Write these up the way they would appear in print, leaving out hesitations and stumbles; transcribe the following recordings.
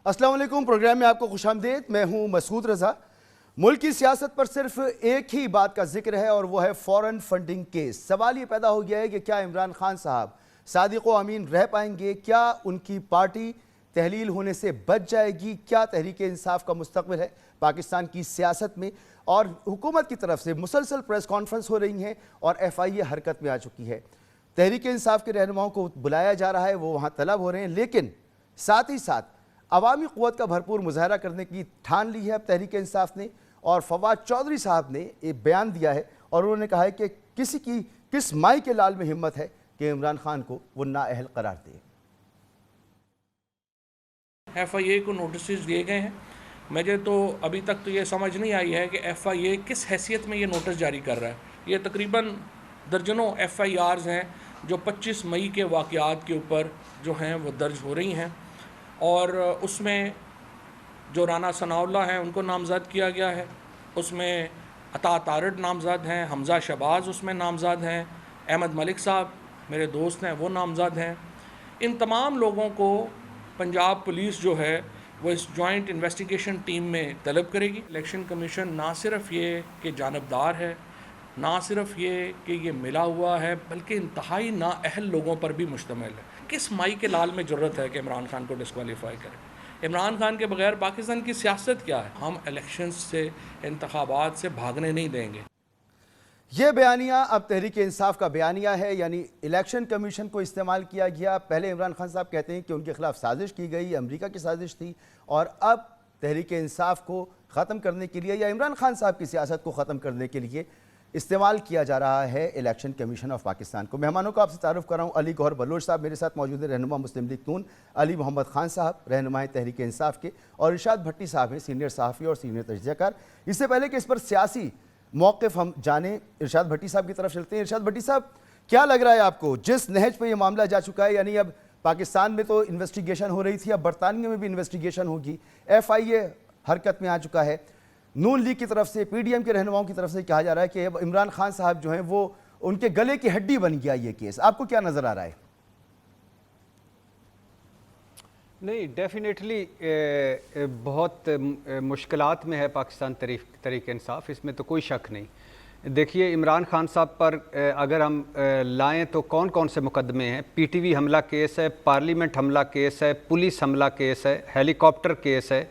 السلام علیکم، پروگرام میں آپ کو خوش آمدید۔ میں ہوں مسعود رضا۔ ملک کی سیاست پر صرف ایک ہی بات کا ذکر ہے اور وہ ہے فورن فنڈنگ کیس۔ سوال یہ پیدا ہو گیا ہے کہ کیا عمران خان صاحب صادق و امین رہ پائیں گے؟ کیا ان کی پارٹی تحلیل ہونے سے بچ جائے گی؟ کیا تحریک انصاف کا مستقبل ہے پاکستان کی سیاست میں؟ اور حکومت کی طرف سے مسلسل پریس کانفرنس ہو رہی ہیں اور ایف آئی اے حرکت میں آ چکی ہے۔ تحریک انصاف کے رہنماؤں کو بلایا جا رہا ہے، وہ وہاں طلب ہو رہے ہیں، لیکن ساتھ ہی ساتھ عوامی قوت کا بھرپور مظاہرہ کرنے کی ٹھان لی ہے اب تحریک انصاف نے۔ اور فواد چودھری صاحب نے ایک بیان دیا ہے اور انہوں نے کہا ہے کہ کس مائی کے لال میں ہمت ہے کہ عمران خان کو وہ نااہل قرار دے۔ ایف آئی اے کو نوٹسز دیے گئے ہیں۔ مجھے تو ابھی تک تو یہ سمجھ نہیں آئی ہے کہ ایف آئی اے کس حیثیت میں یہ نوٹس جاری کر رہا ہے۔ یہ تقریباً درجنوں ایف آئی آرز ہیں جو 25 مئی کے واقعات کے اوپر جو ہیں وہ درج ہو رہی ہیں، اور اس میں جو رانا ثناء اللہ ہیں ان کو نامزد کیا گیا ہے، اس میں عطا تارڑ نامزد ہیں، حمزہ شہباز اس میں نامزد ہیں، احمد ملک صاحب میرے دوست ہیں وہ نامزد ہیں۔ ان تمام لوگوں کو پنجاب پولیس جو ہے وہ اس جوائنٹ انویسٹیگیشن ٹیم میں طلب کرے گی۔ الیکشن کمیشن نہ صرف یہ کہ جانبدار ہے، نہ صرف یہ کہ یہ ملا ہوا ہے، بلکہ انتہائی نااہل لوگوں پر بھی مشتمل ہے۔ کس مائی کے لال میں جرت ہے کہ عمران خان کو ڈسکوالیفائی کرے؟ عمران خان کے بغیر پاکستان کی سیاست کیا ہے؟ ہم الیکشنز سے، انتخابات سے بھاگنے نہیں دیں گے۔ یہ بیانیہ اب تحریک انصاف کا بیانیہ ہے، یعنی الیکشن کمیشن کو استعمال کیا گیا۔ پہلے عمران خان صاحب کہتے ہیں کہ ان کے خلاف سازش کی گئی، امریکہ کی سازش تھی، اور اب تحریک انصاف کو ختم کرنے کے لیے یا عمران خان صاحب کی سیاست کو ختم کرنے کے لیے استعمال کیا جا رہا ہے الیکشن کمیشن آف پاکستان کو۔ مہمانوں کو آپ سے تعارف کر رہا ہوں۔ علی گوہر بلوچ صاحب میرے ساتھ موجود ہیں، رہنما مسلم لیگ ن۔ علی محمد خان صاحب رہنما تحریک انصاف کے، اور ارشاد بھٹی صاحب ہیں سینئر صحافی اور سینئر تجزیہ کار۔ اس سے پہلے کہ اس پر سیاسی موقف ہم جانیں، ارشاد بھٹی صاحب کی طرف چلتے ہیں۔ ارشاد بھٹی صاحب، کیا لگ رہا ہے آپ کو جس نہج پہ یہ معاملہ جا چکا ہے، یعنی اب پاکستان میں تو انویسٹیگیشن ہو رہی تھی، اب برطانیہ میں بھی انویسٹیگیشن ہوگی، ایف آئی اے حرکت میں آ چکا ہے، نون لیگ کی طرف سے، پی ڈی ایم کے رہنماؤں کی طرف سے کہا جا رہا ہے کہ اب عمران خان صاحب جو ہیں وہ ان کے گلے کی ہڈی بن گیا یہ کیس، آپ کو کیا نظر آ رہا ہے؟ نہیں، ڈیفینیٹلی بہت مشکلات میں ہے پاکستان تحریک انصاف، اس میں تو کوئی شک نہیں۔ دیکھیے، عمران خان صاحب پر اگر ہم لائیں تو کون کون سے مقدمے ہیں؟ پی ٹی وی حملہ کیس ہے، پارلیمنٹ حملہ کیس ہے، پولیس حملہ کیس ہے، ہیلی کاپٹر کیس ہے،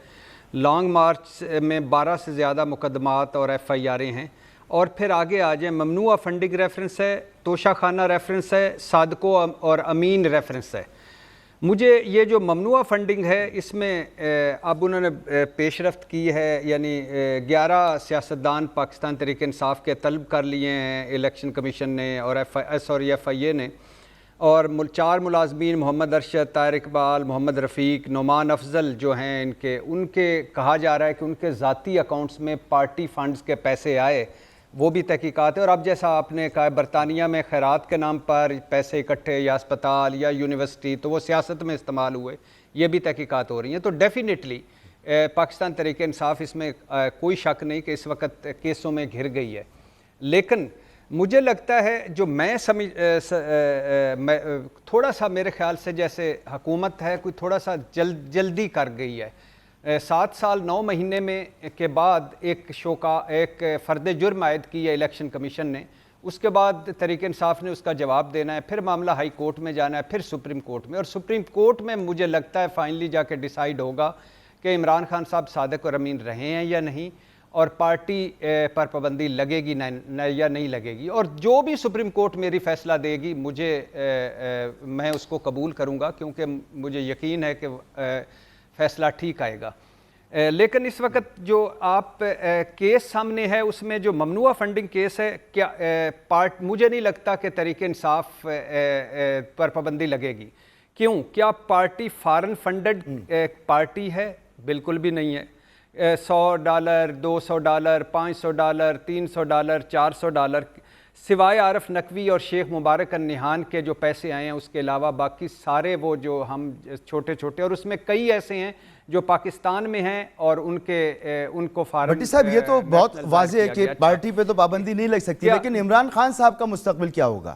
لانگ مارچ میں 12 سے زیادہ مقدمات اور ایف آئی آریں ہیں، اور پھر آگے آ جائیں ممنوعہ فنڈنگ ریفرنس ہے، توشہ خانہ ریفرنس ہے، صادقو اور امین ریفرنس ہے۔ مجھے یہ جو ممنوعہ فنڈنگ ہے اس میں اب انہوں نے پیش رفت کی ہے، یعنی 11 سیاستدان پاکستان تحریک انصاف کے طلب کر لیے ہیں الیکشن کمیشن نے اور ایف آئی اے نے، اور 4 ملازمین محمد ارشد، طاہر اقبال، محمد رفیق، نعمان افضل جو ہیں ان کے کہا جا رہا ہے کہ ان کے ذاتی اکاؤنٹس میں پارٹی فنڈز کے پیسے آئے، وہ بھی تحقیقات ہے۔ اور اب جیسا آپ نے کہا برطانیہ میں خیرات کے نام پر پیسے اکٹھے یا اسپتال یا یونیورسٹی، تو وہ سیاست میں استعمال ہوئے، یہ بھی تحقیقات ہو رہی ہیں۔ تو ڈیفینیٹلی پاکستان تحریک انصاف اس میں کوئی شک نہیں کہ اس وقت کیسوں میں گھر گئی ہے، لیکن مجھے لگتا ہے جو میں تھوڑا سا میرے خیال سے جیسے حکومت ہے کوئی تھوڑا سا جلدی کر گئی ہے۔ 7 سال 9 مہینے میں کے بعد ایک فرد جرم عائد کی ہے الیکشن کمیشن نے، اس کے بعد تحریک انصاف نے اس کا جواب دینا ہے، پھر معاملہ ہائی کورٹ میں جانا ہے، پھر سپریم کورٹ میں، اور سپریم کورٹ میں مجھے لگتا ہے فائنلی جا کے ڈیسائیڈ ہوگا کہ عمران خان صاحب صادق اور امین رہے ہیں یا نہیں، اور پارٹی پر پابندی لگے گی یا نہیں لگے گی۔ اور جو بھی سپریم کورٹ میری فیصلہ دے گی میں اس کو قبول کروں گا، کیونکہ مجھے یقین ہے کہ فیصلہ ٹھیک آئے گا۔ لیکن اس وقت جو آپ کیس سامنے ہے اس میں جو ممنوعہ فنڈنگ کیس ہے، مجھے نہیں لگتا کہ تحریک انصاف پر پابندی لگے گی۔ کیوں؟ کیا پارٹی فارن فنڈڈ پارٹی ہے؟ بالکل بھی نہیں ہے۔ $100، $200، $500، $300، $400 سوائے عارف نقوی اور شیخ مبارک النہان کے جو پیسے آئے ہیں اس کے علاوہ باقی سارے وہ جو ہم چھوٹے چھوٹے، اور اس میں کئی ایسے ہیں جو پاکستان میں ہیں اور ان کو فارم۔ بھٹی صاحب، یہ تو بہت واضح ہے کہ پارٹی پہ تو پابندی نہیں لگ سکتی، لیکن عمران خان صاحب کا مستقبل کیا ہوگا؟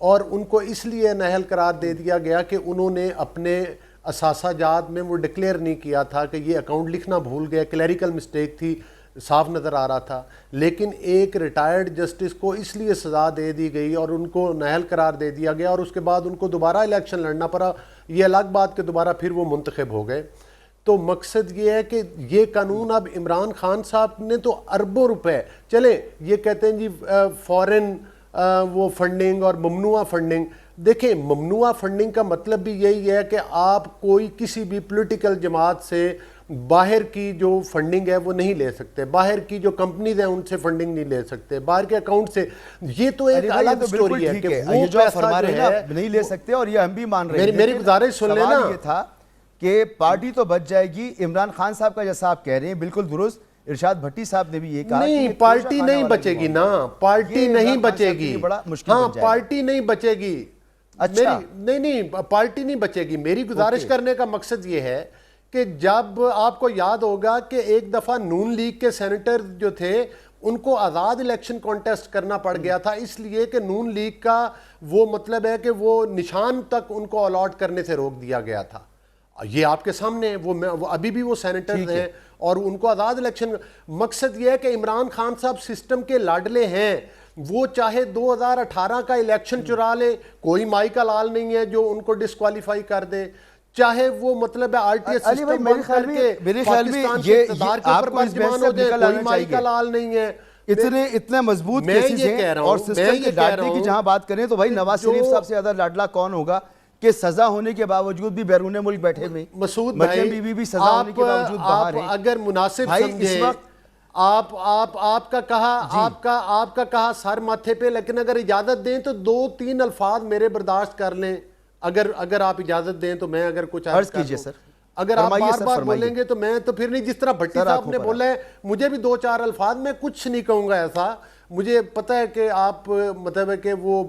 اور ان کو اس لیے نااہل قرار دے دیا گیا کہ انہوں نے اپنے اثاثہ جات میں وہ ڈکلیئر نہیں کیا تھا کہ یہ اکاؤنٹ لکھنا بھول گیا، کلیریکل مسٹیک تھی، صاف نظر آ رہا تھا. لیکن ایک ریٹائرڈ جسٹس کو اس لیے سزا دے دی گئی اور ان کو نااہل قرار دے دیا گیا، اور اس کے بعد ان کو دوبارہ الیکشن لڑنا پڑا. یہ الگ بات کہ دوبارہ پھر وہ منتخب ہو گئے. تو مقصد یہ ہے کہ یہ قانون اب عمران خان صاحب نے تو اربوں روپے، چلے یہ کہتے ہیں جی فورن وہ فنڈنگ اور ممنوعہ فنڈنگ. دیکھیں ممنوعہ فنڈنگ کا مطلب بھی یہی ہے کہ آپ کوئی کسی بھی پولیٹیکل جماعت سے باہر کی جو فنڈنگ ہے وہ نہیں لے سکتے، باہر کی جو کمپنیز ہیں ان سے فنڈنگ نہیں لے سکتے، باہر کے اکاؤنٹ سے. یہ تو ایک الگ سٹوری ہے کہ وہ جو فرما رہے ہیں نہیں لے سکتے، اور یہ ہم بھی مان رہے ہیں. میری گزارش سن لینا. سوال یہ تھا کہ پارٹی تو بچ جائے گی. عمران خان صاحب کا جیسا آپ کہہ رہے ہیں بالکل درست. ارشاد بھٹی صاحب نے بھی یہ کہا نہیں پارٹی نہیں بچے گی نا، پارٹی نہیں بچے گی. ہاں پارٹی نہیں بچے گی. اچھا نہیں پارٹی نہیں بچے گی. میری گزارش کرنے کا مقصد یہ ہے کہ جب آپ کو یاد ہوگا کہ ایک دفعہ نون لیگ کے سینیٹر جو تھے ان کو آزاد الیکشن کانٹیسٹ کرنا پڑ گیا تھا، اس لیے کہ نون لیگ کا وہ مطلب ہے کہ وہ نشان تک ان کو الاٹ کرنے سے روک دیا گیا تھا. یہ آپ کے سامنے وہ ابھی بھی وہ سینیٹرز ہیں اور ان کو آزاد الیکشن. مقصد یہ ہے کہ عمران خان صاحب سسٹم کے لاڈلے ہیں. وہ چاہے 2018 کا الیکشن چرا لے، کوئی مائی کا لال نہیں ہے جو ان کو ڈسکوالیفائی کر دے. چاہے وہ مطلب ہے آر ٹی ایس سسٹم بند کر کے پاکستان کے اقتدار کے اوپر ترجمان ہو جائے، کوئی مائی کا لال نہیں ہے. اتنے مضبوط کیسز ہیں اور سسٹم کے ڈاٹنے کی جہاں بات کریں تو بھائی نواز شریف صاحب سے زیادہ لاڈلا کون ہوگا کہ سزا ہونے کے باوجود بھی بیرون ملک بیٹھے ہوئے. مسعود مریم بی بی بھی سزا ہونے کے باوجود باہر ہیں. اگر مناسب سمجھیں آپ کا کہا سر ماتھے پہ، لیکن اگر اجازت دیں تو 2-3 الفاظ میرے برداشت کر لیں. اگر آپ اجازت دیں تو میں اگر کچھ عرض کیجئے سر. اگر آپ بار بار بولیں گے تو میں تو پھر نہیں، جس طرح بھٹی صاحب نے بولا ہے مجھے بھی 2-4 الفاظ، میں کچھ نہیں کہوں گا ایسا. مجھے پتہ ہے کہ آپ مطلب ہے کہ وہ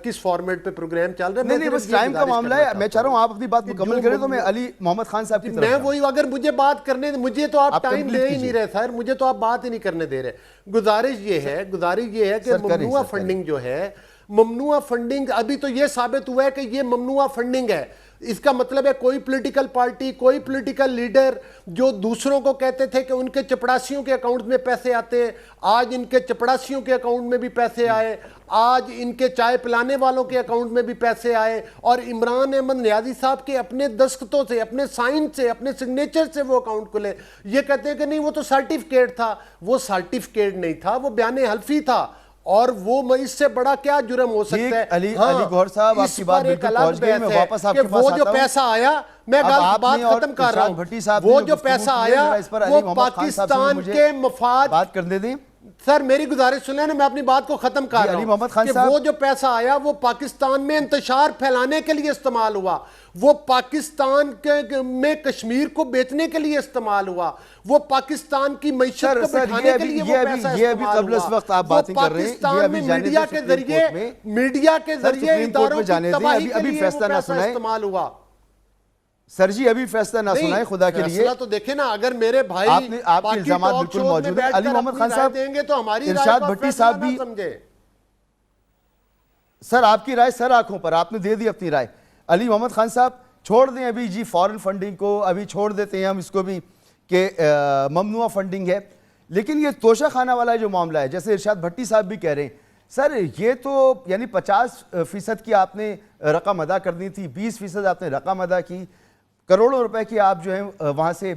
کس فارمیٹ پہ پروگرام چل رہا ہے. نہیں بس ٹائم کا معاملہ ہے. میں چاہ رہا ہوں آپ اپنی بات مکمل کریں تو میں علی محمد خان صاحب کی طرف میں وہی اگر مجھے بات کرنے مجھے تو آپ ٹائم دے ہی نہیں رہے سر، مجھے تو آپ بات ہی نہیں کرنے دے رہے. گزارش یہ ہے کہ ممنوعہ فنڈنگ جو ہے، ممنوعہ فنڈنگ ابھی تو یہ ثابت ہوا ہے کہ یہ ممنوعہ فنڈنگ ہے. اس کا مطلب ہے کوئی پولیٹیکل پارٹی، کوئی پولیٹیکل لیڈر جو دوسروں کو کہتے تھے کہ ان کے چپڑاسیوں کے اکاؤنٹ میں پیسے آتے ہیں، آج ان کے چپڑاسیوں کے اکاؤنٹ میں بھی پیسے آئے، آج ان کے چائے پلانے والوں کے اکاؤنٹ میں بھی پیسے آئے، اور عمران احمد نیازی صاحب کے اپنے دستخطوں سے، اپنے سائن سے، اپنے سگنیچر سے وہ اکاؤنٹ کھلے. یہ کہتے ہیں کہ نہیں وہ تو سرٹیفکیٹ تھا. وہ سرٹیفکیٹ نہیں تھا، وہ بیان حلفی تھا. اور وہ اس سے بڑا کیا جرم ہو سکتا ہے؟ علی گوہر صاحب آپ کی بات بالکل پہنچ گئی. میں واپس آپ کے پاس آتا ہوں. وہ جو پیسہ آیا، میں بات ختم کر رہا ہوں، وہ جو پیسہ آیا وہ پاکستان کے مفاد. بات کرنے دیں سر، میری گزارش سنیں نا، میں اپنی بات کو ختم کر رہا ہوں کہ وہ جو پیسہ آیا وہ پاکستان میں انتشار پھیلانے کے لیے استعمال ہوا، وہ پاکستان میں کشمیر کو بیچنے کے لیے استعمال ہوا، وہ پاکستان کی معیشت کو بڑھانے کے لیے وہ پیسہ استعمال ہوا، وہ پاکستان میں میڈیا کے ذریعے اداروں کی تباہی کے لیے وہ پیسہ استعمال ہوا. سر جی ابھی فیصلہ نہ سنائیں خدا کے لیے. فیصلہ تو دیکھیں نا، اگر میرے بھائی آپ کے الزامات بالکل موجود ہیں. علی محمد خان صاحب دیں گے تو ہماری ارشاد بھٹی صاحب بھی سر آپ کی رائے سر آنکھوں پر، آپ نے دے دی اپنی رائے. علی محمد خان صاحب چھوڑ دیں ابھی جی فورن فنڈنگ کو، ابھی چھوڑ دیتے ہیں ہم اس کو بھی کہ ممنوعہ فنڈنگ ہے. لیکن یہ توشہ خانہ والا جو معاملہ ہے، جیسے ارشاد بھٹی صاحب بھی کہہ رہے ہیں سر، یہ تو یعنی 50% کی آپ نے رقم ادا کرنی تھی، 20% آپ نے رقم ادا کی، کروڑوں روپے کی آپ جو ہیں وہاں سے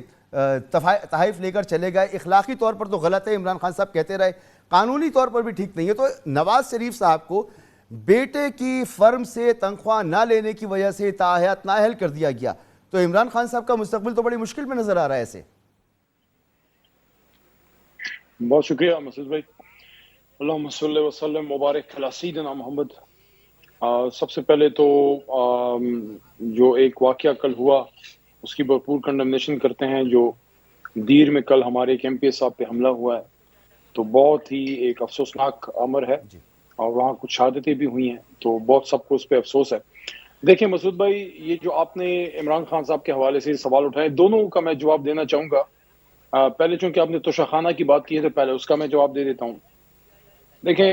تحائف لے کر چلے گئے. اخلاقی طور پر تو غلط ہے، عمران خان صاحب کہتے رہے، قانونی طور پر بھی ٹھیک نہیں ہے. تو نواز شریف صاحب کو بیٹے کی فرم سے تنخواہ نہ لینے کی وجہ سے تاحیات نااہل کر دیا گیا. تو عمران خان صاحب کا مستقبل تو بڑی مشکل میں نظر آ رہا ہے ایسے. بہت شکریہ مسعود بھائی. اللہم صلی وسلم مبارک علی سیدنا محمد. سب سے پہلے تو جو ایک واقعہ کل ہوا اس کی بھرپور کنڈمنیشن کرتے ہیں. جو دیر میں کل ہمارے ایک ایم پی ایس صاحب پہ حملہ ہوا ہے تو بہت ہی ایک افسوسناک امر ہے اور وہاں کچھ شہادتیں بھی ہوئی ہیں تو بہت سب کو اس پہ افسوس ہے. دیکھیں مسعود بھائی، یہ جو آپ نے عمران خان صاحب کے حوالے سے سوال اٹھائے دونوں کا میں جواب دینا چاہوں گا. پہلے چونکہ آپ نے توشہ خانہ کی بات کی ہے تو پہلے اس کا میں جواب دے دیتا ہوں. دیکھیں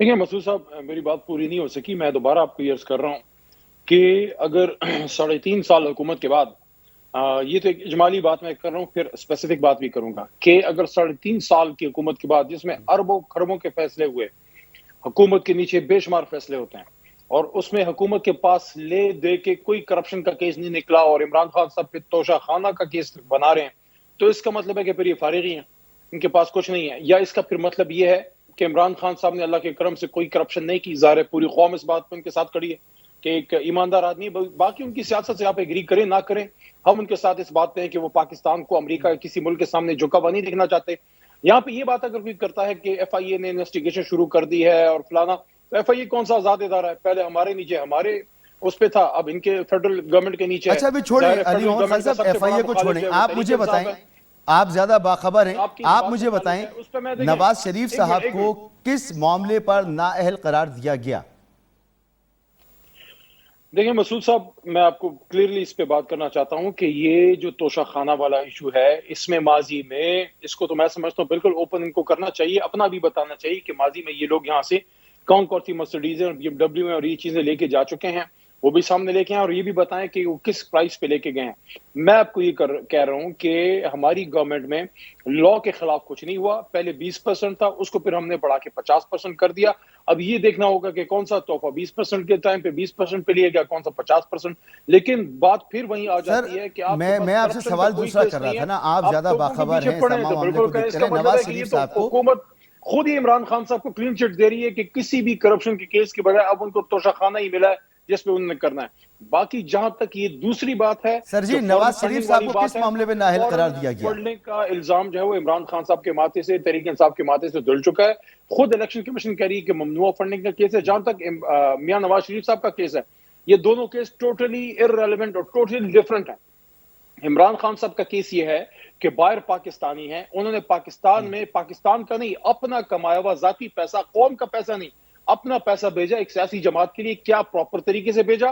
دیکھیں مسعود صاحب میری بات پوری نہیں ہو سکی, میں دوبارہ آپ کو یہ عرض کر رہا ہوں کہ اگر 3.5 سال حکومت کے بعد یہ تو ایک اجمالی بات میں کر رہا ہوں, پھر اسپیسیفک بات بھی کروں گا کہ اگر 3.5 سال کی حکومت کے بعد جس میں اربوں خربوں کے فیصلے ہوئے, حکومت کے نیچے بے شمار فیصلے ہوتے ہیں اور اس میں حکومت کے پاس لے دے کے کوئی کرپشن کا کیس نہیں نکلا اور عمران خان صاحب پہ توشہ خانہ کا کیس بنا رہے ہیں, تو اس کا مطلب ہے کہ پھر یہ فارغ ہی ہیں, ان کے پاس کچھ نہیں ہے. یا اس کا پھر مطلب یہ ہے کہ عمران خان صاحب نے اللہ کے کرم سے کوئی کرپشن نہیں کی, ظاہر ہے پوری قوم اس بات پہ ان کے ساتھ کھڑی ہے کہ ایک ایماندار آدمی. باقی ان کی سیاست سے آپ ایگری کریں نہ کریں, ہم ان کے ساتھ اس بات پہ ہیں کہ وہ پاکستان کو امریکہ کسی ملک کے سامنے جھکا ہوا نہیں دیکھنا چاہتے. یہاں پہ یہ بات اگر کوئی کرتا ہے کہ ایف آئی اے نے انویسٹیگیشن شروع کر دی ہے اور فلانا, تو ایف آئی اے کون سا آزاد ادارہ ہے؟ پہلے ہمارے نیچے ہمارے اس پہ تھا, اب ان کے فیڈرل گورنمنٹ کے نیچے ہے. اچھا ابھی چھوڑیں علی محمد خان صاحب, ایف آئی اے کو چھوڑیں, آپ مجھے بتائیں, آپ زیادہ باخبر ہیں, آپ مجھے بتائیں نواز شریف صاحب کو کس معاملے پر نااہل قرار دیا گیا؟ دیکھیں مسعود صاحب, میں آپ کو کلیئرلی اس پہ بات کرنا چاہتا ہوں کہ یہ جو توشہ خانہ والا ایشو ہے, اس میں ماضی میں اس کو تو میں سمجھتا ہوں بالکل اوپن ان کو کرنا چاہیے, اپنا بھی بتانا چاہیے کہ ماضی میں یہ لوگ یہاں سے کون کون سی مرسیڈیز اور بی ایم ڈبلیو میں اور یہ چیزیں لے کے جا چکے ہیں, وہ بھی سامنے لے کے ہیں اور یہ بھی بتائیں کہ وہ کس پرائس پہ لے کے گئے ہیں. میں آپ کو یہ کہہ رہا ہوں کہ ہماری گورنمنٹ میں لا کے خلاف کچھ نہیں ہوا. پہلے 20% تھا, اس کو پھر ہم نے بڑھا کے 50% کر دیا. اب یہ دیکھنا ہوگا کہ کون سا تحفہ 20% کے ٹائم پہ 20% پہ لیا گیا, کون سا 50%. لیکن بات پھر وہیں آ جاتی ہے کہ میں آپ سے سوال دوسرا کر رہا تھا نا, آپ زیادہ باخبر ہیں, تمام معاملے کو دیکھتے رہے. نواز شریف صاحب کو حکومت خود ہی عمران خان صاحب کو کلین چٹ دے رہی ہے کہ کسی بھی کرپشن کے کیس کے بغیر اب ان کو توشہ خانہ ہی ملا ہے جس پہ انہوں نے کرنا ہے. باقی جہاں تک یہ دوسری بات ہے, سر جی نواز شریف صاحب کو کس معاملے میں نااہل قرار دیا گیا؟ فنڈنگ کا الزام جو ہے وہ عمران خان صاحب کے ماتھے سے, تحریک انصاف کے ماتھے سے دھل چکا ہے. خود الیکشن کمیشن کہہ رہی ہے کہ ممنوع فنڈنگ کا کیس ہے. جہاں تک میاں نواز شریف صاحب کا کیس ہے, یہ دونوں کیس ٹوٹلی ارریلیونٹ اور ٹوٹلی ڈفرنٹ ہیں. عمران خان صاحب کا کیس یہ ہے کہ باہر پاکستانی ہیں, انہوں نے پاکستان میں پاکستان کا نہیں اپنا کمایا ہوا ذاتی پیسہ, قوم کا پیسہ نہیں, اپنا پیسہ بھیجا ایک سیاسی جماعت کے لیے. کیا پراپر طریقے سے بھیجا؟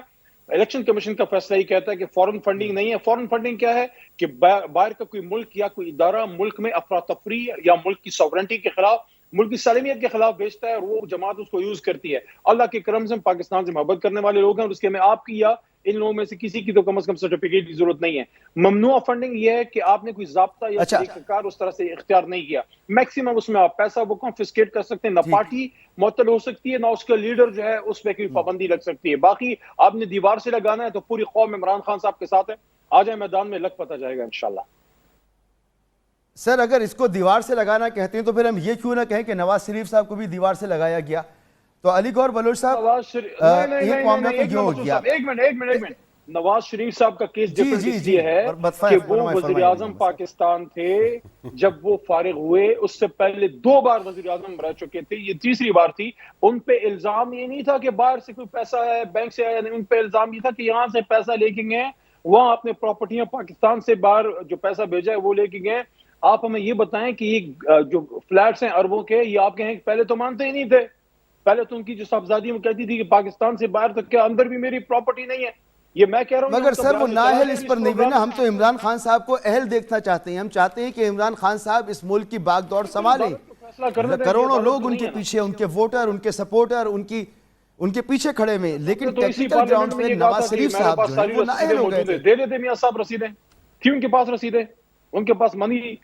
الیکشن کمیشن کا فیصلہ یہ کہتا ہے کہ فورن فنڈنگ نہیں ہے. فورن فنڈنگ کیا ہے کہ باہر کا کوئی ملک یا کوئی ادارہ ملک میں افراتفری یا ملک کی سوورنٹی کے خلاف, ملک کی سالمیت کے خلاف بیچتا ہے اور وہ جماعت اس کو یوز کرتی ہے. اللہ کے کرم سے ہم پاکستان سے محبت کرنے والے لوگ ہیں اور اس کے میں آپ کی یا ان لوگوں میں سے کسی کی تو کم از کم سرٹیفکیٹ کی ضرورت نہیں ہے. ممنوع فنڈنگ یہ ہے کہ آپ نے کوئی ضابطہ یا طریقہ کار اس طرح سے اختیار نہیں کیا. میکسیمم اس میں آپ پیسہ وہ کنفسکیٹ کر سکتے ہیں, نہ پارٹی معطل ہو سکتی ہے نہ اس کا لیڈر جو ہے اس پہ کوئی پابندی لگ سکتی ہے. باقی آپ نے دیوار سے لگانا ہے تو پوری قوم عمران خان صاحب کے ساتھ ہے, آ جائیں میدان میں, لگ پتہ جائے گا انشاءاللہ. سر اگر اس کو دیوار سے لگانا کہتے ہیں تو پھر ہم یہ کیوں نہ کہیں کہ نواز شریف صاحب کو بھی دیوار سے لگایا گیا؟ تو علی گور بلوچ صاحب ایک معاملہ تو یہ ہو گیا. ایک منٹ, نواز شریف صاحب کا کیس ڈفرنٹ اس لیے ہے کہ وہ وزیر اعظم پاکستان تھے جب وہ فارغ ہوئے. اس سے پہلے 2 بار وزیر اعظم رہ چکے تھے, یہ تیسری بار تھی. ان پہ الزام یہ نہیں تھا کہ باہر سے کوئی پیسہ ہے, بینک سے آیا, ان پہ الزام یہ تھا کہ یہاں سے پیسہ لے کے گئے, وہاں اپنے پراپرٹیاں پاکستان سے باہر جو پیسہ بھیجا ہے وہ لے کے گئے. آپ ہمیں یہ بتائیں کہ یہ جو فلیٹس ہیں اربوں کے, یہ آپ کہیں پہلے تو مانتے ہی نہیں تھے. پہلے تو ان کی جو صاحبزادی وہ کہتی تھی کہ پاکستان سے باہر تک کے اندر بھی میری پراپرٹی نہیں ہے. یہ میں کہہ رہا ہوں مگر سر وہ نااہل اس پر نہیں ہوئے نا. ہم تو عمران خان صاحب کو اہل دیکھنا چاہتے ہیں. ہم چاہتے ہیں کہ عمران خان صاحب اس ملک کی باغ دوڑ سنبھالیں. کروڑوں لوگ ان کے پیچھے, ان کے ووٹر, ان کے سپورٹر ان کے پیچھے کھڑے ہوئے, لیکن ٹیکنیکل گراؤنڈ پہ نواز شریف صاحب جو ہیں وہ نااہل ہو گئے تھے. دے دیتے میاں صاحب رسیدیں, کیوں ان کے پاس رسیدیں؟ ان کے پاس منی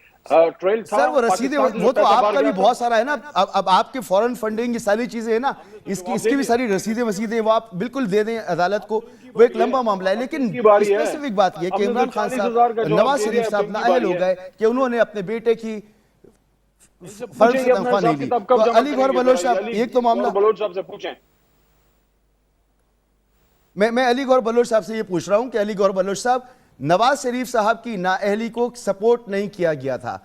ٹریل تھا. سر وہ رسیدیں, وہ تو آپ کا بھی بہت سارا ہے نا. اب آپ کے فورن فنڈنگ یہ ساری چیزیں ہیں نا, اس کی بھی ساری رسیدیں وسیدیں وہ آپ بالکل دے دیں عدالت کو. وہ ایک لمبا معاملہ ہے, لیکن اسپیسیفک بات یہ کہ عمران خان صاحب, نواز شریف صاحب نااہل ہو گئے کہ انہوں نے اپنے بیٹے کی فرض سے تنخواہ نہیں لی. تو علی گور بلوچ صاحب ایک تو معاملہ, بلوچ صاحب سے پوچھیں. میں علی گور بلوچ صاحب سے یہ پوچھ رہا ہوں کہ علی گور بلوچ صاحب, نواز شریف صاحب کی نااہلی کو سپورٹ نہیں کیا گیا تھا.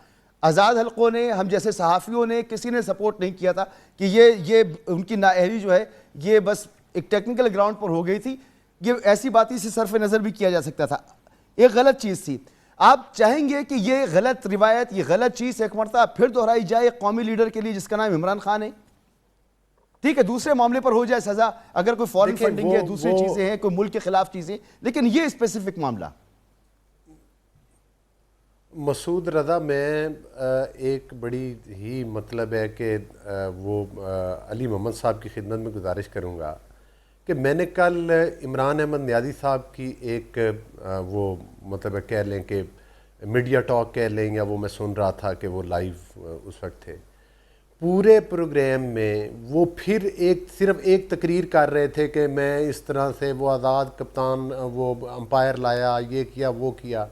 آزاد حلقوں نے, ہم جیسے صحافیوں نے, کسی نے سپورٹ نہیں کیا تھا کہ یہ ان کی نااہلی جو ہے یہ بس ایک ٹیکنیکل گراؤنڈ پر ہو گئی تھی. یہ ایسی باتیں سے صرف نظر بھی کیا جا سکتا تھا. ایک غلط چیز تھی. آپ چاہیں گے کہ یہ غلط روایت, یہ غلط چیز ایک مرتبہ پھر دہرائی جائے ایک قومی لیڈر کے لیے جس کا نام عمران خان ہے؟ ٹھیک ہے دوسرے معاملے پر ہو جائے سزا, اگر کوئی فورن فنڈنگ ہے, دوسری چیزیں ہیں, کوئی ملک کے خلاف چیزیں, لیکن یہ اسپیسیفک معاملہ مسعود رضا، میں ایک بڑی ہی مطلب ہے کہ وہ علی محمد صاحب کی خدمت میں گزارش کروں گا کہ میں نے کل عمران احمد نیازی صاحب کی ایک وہ مطلب ہے کہہ لیں کہ میڈیا ٹاک کہہ لیں، یا وہ میں سن رہا تھا کہ وہ لائیو اس وقت تھے، پورے پروگرام میں وہ پھر صرف ایک تقریر کر رہے تھے کہ میں اس طرح سے وہ آزاد کپتان وہ امپائر لایا، یہ کیا وہ کیا۔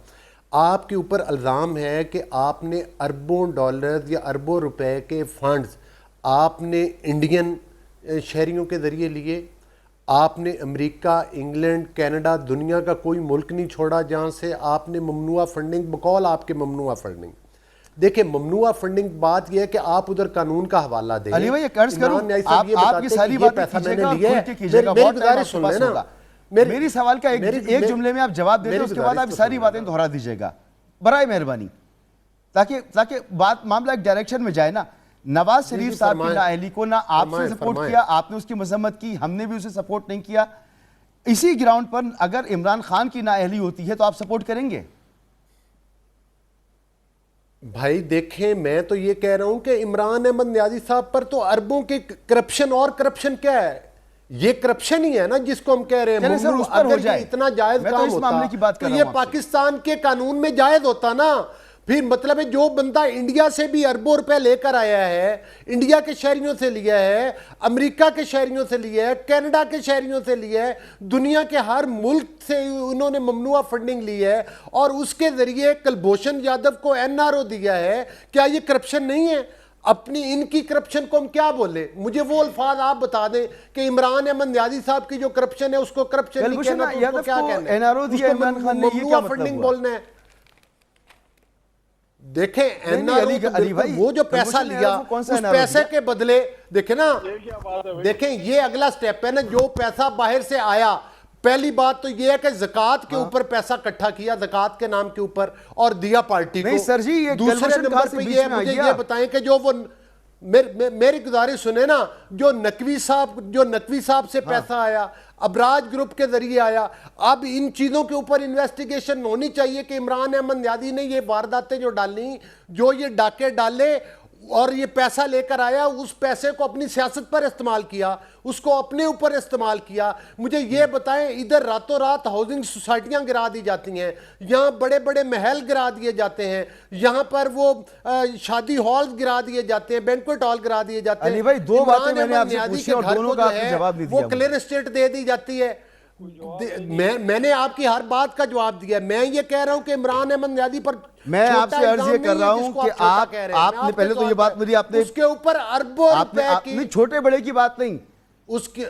آپ کے اوپر الزام ہے کہ آپ نے اربوں ڈالرز یا اربوں روپے کے فنڈز آپ نے انڈین شہریوں کے ذریعے لیے۔ آپ نے امریکہ، انگلینڈ، کینیڈا، دنیا کا کوئی ملک نہیں چھوڑا جہاں سے آپ نے ممنوعہ فنڈنگ، بقول آپ کے ممنوعہ فنڈنگ۔ دیکھیں ممنوعہ فنڈنگ بات یہ ہے کہ آپ ادھر قانون کا حوالہ دیں۔ علی بھائی یہ عرض کروں، آپ کی ساری باتیں کیجئے گا، کھل کے کیجئے گا، بہت ٹائم آپ کے پاس ہوگا۔ میری سوال کا ایک جملے میں آپ جواب دے دیں، اس کے بعد آپ ساری باتیں دہرا دیجئے گا برائے مہربانی، تاکہ بات معاملہ ایک ڈائریکشن میں جائے نا۔ نواز شریف صاحب کی نااہلی کو نہ آپ سے سپورٹ کیا، آپ نے اس کی مذمت کی، ہم نے بھی اسے سپورٹ نہیں کیا۔ اسی گراؤنڈ پر اگر عمران خان کی نااہلی ہوتی ہے تو آپ سپورٹ کریں گے؟ بھائی دیکھیں، میں تو یہ کہہ رہا ہوں کہ عمران احمد نیازی صاحب پر تو اربوں کی کرپشن، اور کرپشن کیا ہے؟ یہ کرپشن ہی ہے نا جس کو ہم کہہ رہے ہیں۔ اگر یہ اتنا جائز کام ہوتا تو یہ پاکستان کے قانون میں جائز ہوتا نا۔ پھر مطلب ہے جو بندہ انڈیا سے بھی اربوں روپے لے کر آیا ہے، انڈیا کے شہریوں سے لیا ہے، امریکہ کے شہریوں سے لیا ہے، کینیڈا کے شہریوں سے لیا ہے، دنیا کے ہر ملک سے انہوں نے ممنوعہ فنڈنگ لی ہے، اور اس کے ذریعے کلبھوشن یادو کو NRO دیا ہے۔ کیا یہ کرپشن نہیں ہے؟ اپنی ان کی کرپشن کو ہم کیا بولے؟ مجھے وہ الفاظ آپ بتا دیں کہ عمران احمد نیازی صاحب کی جو کرپشن ہے اس کو کرپشن نہیں کہنا، تو اس کو کیا کہنا ہے؟ اس کو ممنوعہ فنڈنگ بولنا ہے۔ دیکھیں وہ جو پیسہ لیا، اس پیسے کے بدلے دیکھیں نا، دیکھیں یہ اگلا سٹیپ ہے نا، جو پیسہ باہر سے آیا، پہلی بات تو یہ ہے کہ زکوٰۃ کے اوپر پیسہ اکٹھا کیا، زکوٰۃ کے نام کے اوپر، اور دیا پارٹی کو۔ دوسرے نمبر پہ یہ مجھے یہ بتائیں کہ جو وہ میری گزارش سنیں نا، جو نقوی صاحب سے پیسہ آیا، ابراج گروپ کے ذریعے آیا، اب ان چیزوں کے اوپر انویسٹیگیشن ہونی چاہیے کہ عمران احمد نیازی نے یہ وارداتیں جو ڈالی، جو یہ ڈاکے ڈالے اور یہ پیسہ لے کر آیا، اس پیسے کو اپنی سیاست پر استعمال کیا، اس کو اپنے اوپر استعمال کیا۔ مجھے یہ بتائیں، ادھر راتوں رات ہاؤسنگ سوسائٹیاں گرا دی جاتی ہیں، یہاں بڑے بڑے محل گرا دیے جاتے ہیں، یہاں پر وہ شادی ہالز گرا دیے جاتے ہیں، بینکویٹ ہال گرا دیے جاتے ہیں۔ علی بھائی دو باتیں میں نے آپ سے پوچھی اور دونوں کا آپ نے جواب نہیں دیا۔ وہ کلیئر اسٹیٹ دے دی جاتی ہے۔ میں نے آپ کی ہر بات کا جواب دیا۔ میں یہ کہہ رہا ہوں کہ عمران احمد نیازی پر میں آپ سے عرض یہ کر رہا ہوں کہ آپ نے پہلے تو یہ بات میری آپ نے اس کے اوپر اربوں روپے کی، چھوٹے بڑے کی بات نہیں، اس کے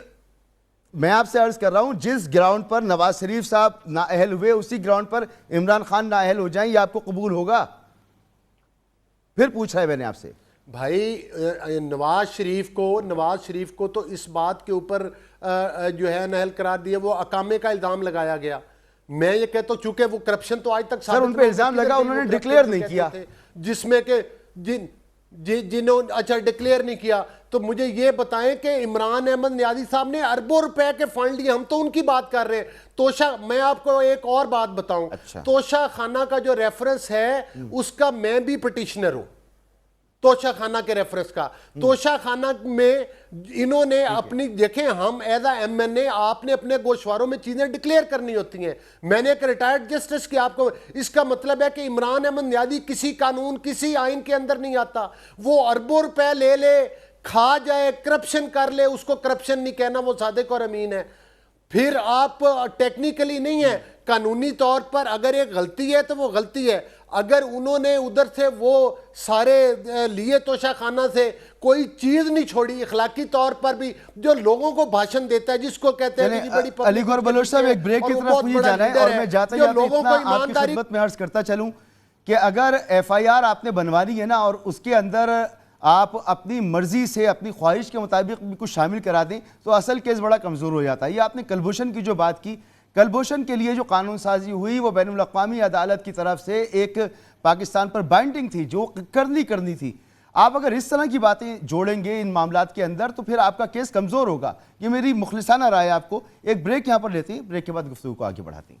میں آپ سے عرض کر رہا ہوں جس گراؤنڈ پر نواز شریف صاحب نااہل ہوئے اسی گراؤنڈ پر عمران خان نااہل ہو جائیں، یہ آپ کو قبول ہوگا؟ پھر پوچھا ہے میں نے آپ سے۔ بھائی نواز شریف کو تو اس بات کے اوپر جو ہے نااہل قرار دیا، وہ اقامے کا الزام لگایا گیا۔ میں یہ کہتا ہوں چونکہ وہ کرپشن تو آج تک سر ان پہ الزام لگا، انہوں نے ڈکلیئر نہیں کیا، جس میں کہ جنہوں اچھا ڈکلیئر نہیں کیا، تو مجھے یہ بتائیں کہ عمران احمد نیازی صاحب نے اربوں روپے کے فنڈ لیے، ہم تو ان کی بات کر رہے ہیں۔ توشہ، میں آپ کو ایک اور بات بتاؤں، توشہ خانہ کا جو ریفرنس ہے اس کا میں بھی پٹیشنر ہوں، توشہ خانہ کے ریفرنس کا۔ توشہ خانہ میں انہوں نے اپنی، دیکھیں ہم ایز اے MNA آپ نے اپنے گوشواروں میں چیزیں ڈکلیئر کرنی ہوتی ہیں۔ میں نے ایک ریٹائرڈ جسٹس کی آپ کو، اس کا مطلب ہے کہ عمران احمد نیازی کسی قانون، کسی آئین کے اندر نہیں آتا۔ وہ اربوں روپے لے لے، کھا جائے، کرپشن کر لے، اس کو کرپشن نہیں کہنا، وہ صادق اور امین ہے۔ پھر آپ ٹیکنیکلی نہیں ہے، قانونی طور پر اگر ایک غلطی ہے تو وہ غلطی ہے۔ اگر انہوں نے ادھر سے وہ سارے لیے توشہ خانہ سے، کوئی چیز نہیں چھوڑی اخلاقی طور پر بھی، جو لوگوں کو بھاشن دیتا ہے، جس کو کہتے ہیں کہ بڑی علی گور بلوچ صاحب ایک بریک کی طرف مجھے جانا ہے، اور میں جاتے جاتے اتنا آپ کی خدمت میں عرض کرتا چلوں کہ اگر FIR آپ نے بنوانی ہے نا، اور اس کے اندر آپ اپنی مرضی سے، اپنی خواہش کے مطابق بھی کچھ شامل کرا دیں تو اصل کیس بڑا کمزور ہو جاتا ہے۔ یہ آپ نے کلبھوشن کی جو بات کی، کلبھوشن کے لیے جو قانون سازی ہوئی وہ بین الاقوامی عدالت کی طرف سے ایک پاکستان پر بائنڈنگ تھی، جو کرنی تھی۔ آپ اگر اس طرح کی باتیں جوڑیں گے ان معاملات کے اندر تو پھر آپ کا کیس کمزور ہوگا۔ یہ میری مخلصانہ رائے آپ کو۔ ایک بریک یہاں پر لیتے ہیں، بریک کے بعد گفتگو کو آگے بڑھاتے ہیں۔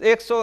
$100,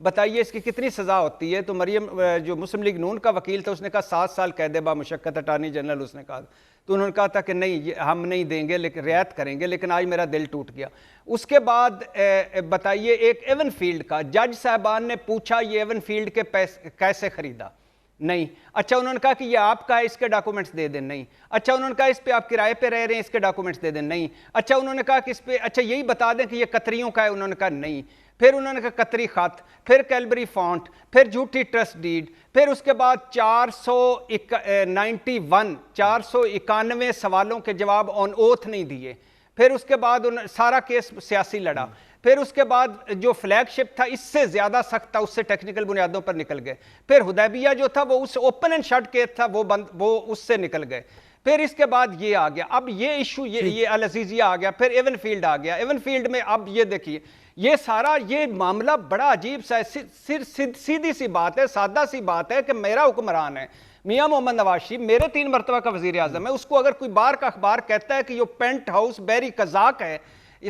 بتائیے اس کی کتنی سزا ہوتی ہے؟ تو مریم جو مسلم لیگ نون کا وکیل تھا اس نے کہا 7 سال قید با مشقت، اٹارنی جنرل اس نے کہا، تو انہوں نے کہا تھا کہ نہیں ہم نہیں دیں گے لیکن رعایت کریں گے، لیکن آج میرا دل ٹوٹ گیا۔ اس کے بعد بتائیے ایک ایون فیلڈ کا جج صاحبان نے پوچھا یہ ایون فیلڈ کے کیسے خریدا؟ نہیں۔ اچھا انہوں نے کہا کہ یہ آپ کا ہے، اس کے ڈاکومنٹس دے دیں، نہیں۔ اچھا انہوں نے کہا اس پہ آپ کرائے پہ رہ رہے ہیں، اس کے ڈاکومنٹس دے دیں، نہیں۔ اچھا انہوں نے کہا کہ اس پہ اچھا یہی بتا دیں کہ یہ قطریوں کا ہے، انہوں نے کہا نہیں۔ پھر انہوں نے کہا قطری خط، پھر کیلبری فونٹ، پھر جھوٹی ٹرسٹ ڈیڈ، پھر اس کے بعد 491 سوالوں کے جواب آن اوتھ نہیں دیے، پھر اس کے بعد سارا کیس سیاسی لڑا، پھر اس کے بعد جو فلیگ شپ تھا اس سے زیادہ سخت تھا، اس سے ٹیکنیکل بنیادوں پر نکل گئے، پھر حدیبیہ جو تھا وہ اس اوپن اینڈ شٹ کیس تھا وہ اس سے نکل گئے، پھر اس کے بعد یہ آ گیا، اب یہ ایشو یہ العزیزیہ آ گیا، پھر ایون فیلڈ آ گیا۔ ایون فیلڈ میں اب یہ دیکھیے یہ سارا یہ معاملہ بڑا عجیب سا ہے، سیدھی سی بات ہے، سادہ سی بات ہے کہ میرا حکمران ہے میاں محمد نواز شریف، میرے 3 مرتبہ کا وزیر اعظم ہے، اس کو اگر کوئی باہر کا اخبار کہتا ہے کہ یہ پینٹ ہاؤس بحری قزاق ہے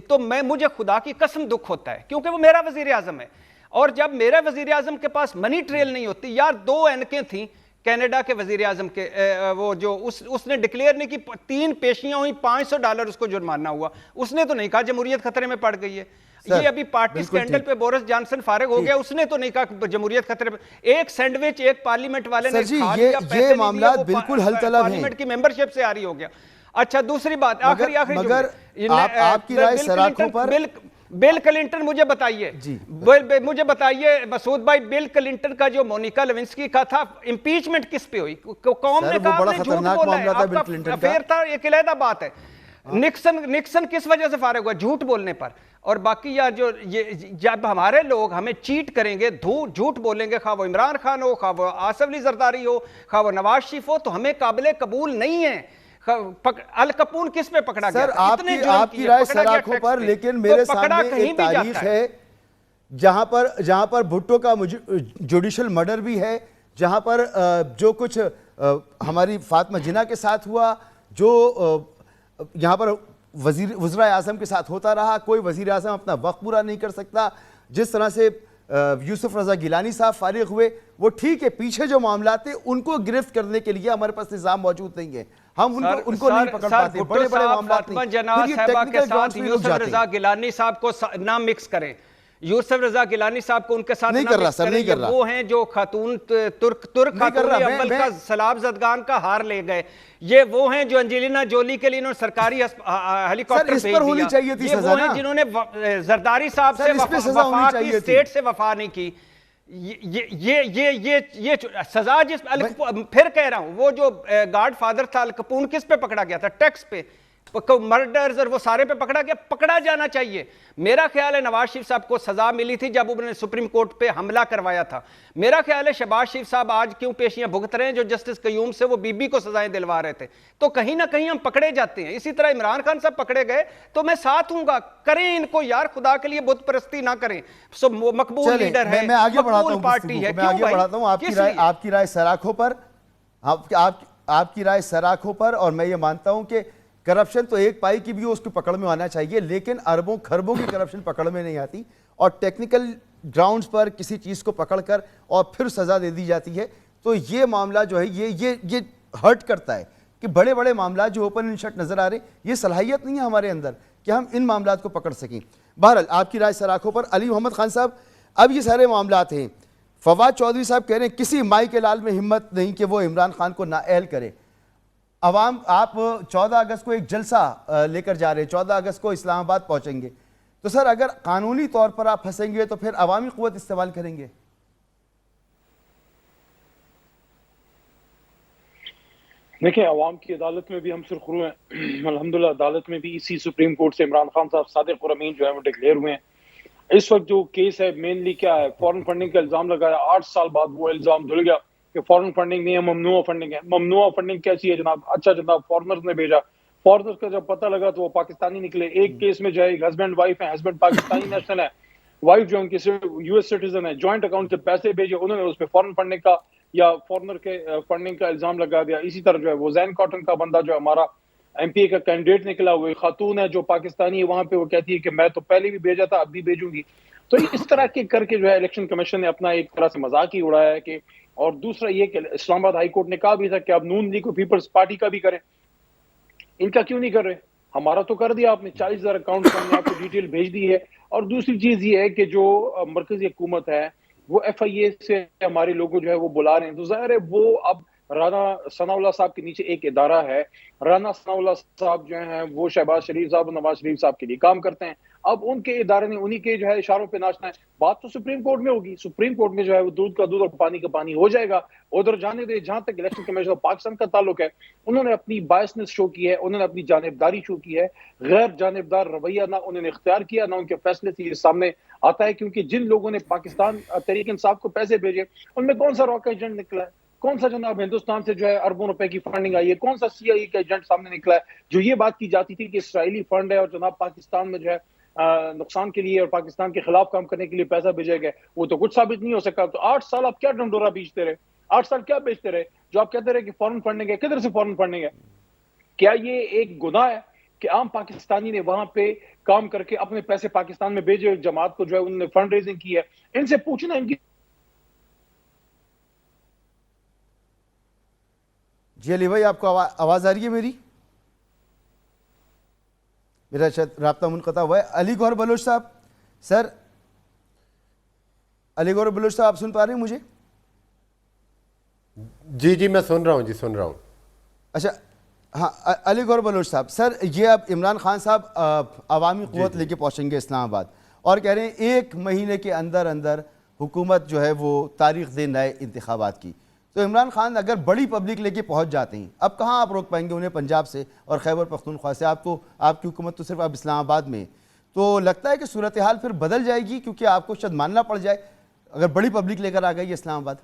تو مجھے خدا کی قسم دکھ ہوتا ہے، کیونکہ وہ میرا وزیر اعظم ہے۔ اور جب میرے وزیر اعظم کے پاس منی ٹریل نہیں ہوتی، یار 2 اینکیں تھیں کینیڈا کے وزیر اعظم کے، وہ جو اس نے ڈکلیئر نہیں کی، 3 پیشیاں ہوئی، $500 اس کو جرمانہ ہوا، اس نے تو نہیں کہا جمہوریت خطرے میں پڑ گئی ہے۔ یہ ابھی پارٹی سکینڈل پہ بورس جانسن فارغ ہو گیا، اس نے تو نہیں کہا جمہوریت خطرے پہ، ایک سینڈوچ ایک پارلیمنٹ والے نے کھا لیا، یہ معاملات بالکل حل طلب ہیں، پارلیمنٹ کی ممبرشپ سے آری ہو گیا۔ اچھا دوسری بات، آخری مگر آپ کی رائے سراخوں پر بل کلنٹن مجھے بتائیے، مجھے بتائیے مسعود بھائی، بل کلنٹن کا جو مونیکا لیونسکی کا تھا امپیچمنٹ کس پہ ہوئی؟ قوم نے کہا آپ نے جھوٹ بولا ہے، آپ کا افیئر تھا، ایک علیحدہ بات ہے۔ نکسن کس وجہ سے فارغ ہوا؟ جھوٹ بولنے پر۔ اور باقی یار جو جب ہمارے لوگ ہمیں چیٹ کریں گے، جھوٹ بولیں گے، خواہ وہ عمران خان ہو، خواہ وہ آصف علی زرداری ہو، خواہ وہ نواز شریف ہو، تو ہمیں قابل قبول نہیں ہے۔ الکپون کس پہ پکڑا گیا؟ سر آپ کی رائے سراخوں پر، لیکن میرے سامنے ایک تاریخ ہے جہاں پر بھٹو کا جوڈیشل مرڈر بھی ہے، جہاں پر جو کچھ ہماری فاطمہ جناح کے ساتھ ہوا، جو یہاں پر وزراء اعظم کے ساتھ ہوتا رہا، کوئی وزیر اعظم اپنا وقت پورا نہیں کر سکتا، جس طرح سے یوسف رضا گیلانی صاحب فارغ ہوئے، وہ ٹھیک ہے، پیچھے جو معاملات ہیں ان کو گرفت کرنے کے لیے ہمارے پاس نظام موجود نہیں ہے، ہم ان کو نہیں پکڑ پاتے، بڑے معاملات نہیں۔ فاطمہ جناح صاحبہ کے ساتھ یوسف رضا گیلانی صاحب کو نہ مکس کریں، یوسف رضا گیلانی صاحب کو ان کے ساتھ نہیں کر رہا سر، نہیں کر رہا، وہ ہیں جو خاتون ترک خاتون اول کا سلاب زدگان کا ہار لے گئے، یہ وہ ہیں جو انجلینا جولی کے لیے انہوں نے سرکاری ہیلی کاپٹر بھیج دیا، یہ وہ ہیں جنہوں نے زرداری صاحب سے وفا کی، اسٹیٹ سے وفا نہیں کی، یہ سزا جس پھر کہہ رہا ہوں، وہ جو گاڈ فادر تھا الکپون کس پہ پکڑا گیا تھا؟ ٹیکس پہ، مرڈرز اور وہ سارے پہ پکڑا گیا، پکڑا جانا چاہیے۔ میرا خیال ہے نواز شریف صاحب کو سزا ملی تھی جب انہوں نے سپریم کورٹ پہ حملہ کروایا تھا، میرا خیال ہے شہباز شریف صاحب آج کیوں پیشیاں بھگت رہے ہیں جو جسٹس قیوم سے وہ بی بی کو سزائیں دلوا رہے تھے، تو کہیں نہ کہیں ہم پکڑے جاتے ہیں۔ اسی طرح عمران خان صاحب پکڑے گئے تو میں ساتھ ہوں گا، کریں ان کو یار، خدا کے لیے بت پرستی نہ کریں، مقبول لیڈر ہے، میں آگے بڑھاتا ہوں پارٹی ہے، میں آگے بڑھاتا ہوں آپ کی رائے سراخوں پر، آپ کی رائے سراخوں پر، اور میں یہ مانتا ہوں کہ کرپشن تو ایک پائی کی بھی ہو، اس کی پکڑ میں آنا چاہیے، لیکن اربوں خربوں کی کرپشن پکڑ میں نہیں آتی، اور ٹیکنیکل گراؤنڈز پر کسی چیز کو پکڑ کر اور پھر سزا دے دی جاتی ہے، تو یہ معاملہ جو ہے یہ ہرٹ کرتا ہے کہ بڑے بڑے معاملات جو اوپن اینڈ شٹ نظر آ رہے ہیں، یہ صلاحیت نہیں ہے ہمارے اندر کہ ہم ان معاملات کو پکڑ سکیں۔ بہرحال آپ کی رائے سراخوں پر۔ علی محمد خان صاحب، اب یہ سارے معاملات ہیں، فواد چودھری صاحب کہہ رہے ہیں کسی مائی کے لال میں ہمت نہیں کہ وہ عمران خان کو نااہل کرے، عوام آپ 14 اگست کو ایک جلسہ لے کر جا رہے ہیں، 14 اگست کو اسلام آباد پہنچیں گے، تو سر اگر قانونی طور پر آپ پھنسیں گے تو پھر عوامی قوت استعمال کریں گے؟ دیکھیں عوام کی عدالت میں بھی ہم سرخرو ہیں، الحمدللہ عدالت میں بھی اسی سپریم کورٹ سے عمران خان صاحب صادق اور امین جو ہے وہ ڈکلیئر ہوئے ہیں۔ اس وقت جو کیس ہے مینلی کیا ہے، فورن فنڈنگ کا الزام لگایا، 8 سال بعد وہ الزام دھل گیا کہ فورن فنڈنگ نہیں ہے، ممنوع فنڈنگ ہے۔ ممنوع فنڈنگ کیسی ہے جناب؟ اچھا جناب، فورنرز نے بھیجا، فورنرز کا جب پتہ لگا تو وہ پاکستانی نکلے۔ ایک کیس میں جو ہے ہسبینڈ وائف ہیں، ہسبینڈ پاکستانی نیشنل ہے، وائف جو ان کی یو ایس سٹیزن ہے، جوائنٹ اکاؤنٹ سے پیسے بھیجے، انہوں نے اس پہ فورن فنڈنگ کا یا فورنر کے فنڈنگ کا الزام لگا دیا۔ اسی طرح جو ہے وہ زین کاٹن کا بندہ جو ہمارا ایم پی اے کا کینڈیڈیٹ نکلا، ہوئے خاتون ہے جو پاکستانی ہے، وہاں پہ وہ کہتی ہے کہ میں تو پہلے بھی بھیجا تھا اب بھی بھیجوں گی۔ تو اس طرح کے کر کے جو ہے الیکشن کمیشن نے اپنا ایک طرح سے مذاق ہی اڑایا ہے کہ، اور دوسرا یہ کہ اسلام آباد ہائی کورٹ نے کہا بھی تھا کہ آپ نون لیگ کو پیپلز پارٹی کا بھی کریں، ان کا کیوں نہیں کر رہے؟ ہمارا تو کر دیا آپ نے، 40,000 اکاؤنٹ ہم نے آپ کو ڈیٹیل بھیج دی ہے۔ اور دوسری چیز یہ ہے کہ جو مرکزی حکومت ہے وہ ایف آئی اے سے ہمارے لوگوں جو ہے وہ بلا رہے ہیں، تو ظاہر ہے وہ اب رانا ثناء اللہ صاحب کے نیچے ایک ادارہ ہے، رانا ثناء اللہ صاحب جو ہیں وہ شہباز شریف صاحب اور نواز شریف صاحب کے لیے کام کرتے ہیں، اب ان کے ادارے نے انہی کے جو ہے اشاروں پہ ناچنا ہے۔ بات تو سپریم کورٹ میں ہوگی، سپریم کورٹ میں جو ہے وہ دودھ کا دودھ اور پانی کا پانی ہو جائے گا، ادھر جانے دے۔ جہاں تک الیکشن کمیشن آف پاکستان کا تعلق ہے، انہوں نے اپنی بائسنس شو کی ہے، انہوں نے اپنی جانبداری شو کی ہے، غیر جانبدار رویہ نہ انہوں نے اختیار کیا، نہ ان کے فیصلے سے یہ سامنے آتا ہے، کیونکہ جن لوگوں نے پاکستان تحریک انصاف کو پیسے بھیجے ان میں کون سا را کا ایجنٹ نکلا ہے؟ کون سا جناب ہندوستان سے جو ہے اربوں روپے کی فنڈنگ آئی ہے؟ کون سا سی آئی کا ایجنٹ سامنے نکلا ہے جو یہ بات کی جاتی تھی کہ اسرائیلی فنڈ ہے اور جناب پاکستان میں جو ہے نقصان کے لیے اور پاکستان کے خلاف کام کرنے کے لیے پیسہ بھیجے گئے؟ وہ تو کچھ ثابت نہیں ہو سکا۔ تو 8 سال آپ کیا ڈنڈورا بیچتے رہے؟ 8 سال کیا بیچتے رہے؟ جو آپ کہتے رہے کہ فورن فنڈنگ ہے، کدھر سے فورن فنڈنگ ہے؟ کیا یہ ایک گناہ ہے کہ عام پاکستانی نے وہاں پہ کام کر کے اپنے پیسے پاکستان میں بھیجے، جماعت کو جو ہے انہوں نے فنڈ ریزنگ کی ہے؟ ان سے پوچھنا ان کی۔ جی علی بھائی، آپ کو آواز آ رہی ہے میری؟ میرا شاید رابطہ منقطع ہوا ہے۔ علی گوہر بلوچ صاحب، سر علی گوہر بلوچ صاحب، آپ سن پا رہے ہیں مجھے؟ جی میں سن رہا ہوں، جی سن رہا ہوں۔ اچھا ہاں، علی گوہر بلوچ صاحب، سر یہ اب عمران خان صاحب عوامی قوت لے کے پہنچیں گے اسلام آباد اور کہہ رہے ہیں 1 مہینے کے اندر اندر حکومت جو ہے وہ تاریخ دے نئے انتخابات کی۔ تو عمران خان اگر بڑی پبلک لے کے پہنچ جاتے ہیں، اب کہاں آپ روک پائیں گے انہیں پنجاب سے اور خیبر پختونخوا سے؟ آپ کی حکومت تو صرف اب اسلام آباد میں، تو لگتا ہے کہ صورتحال پھر بدل جائے گی، کیونکہ آپ کو شاید ماننا پڑ جائے اگر بڑی پبلک لے کر آ گئی اسلام آباد۔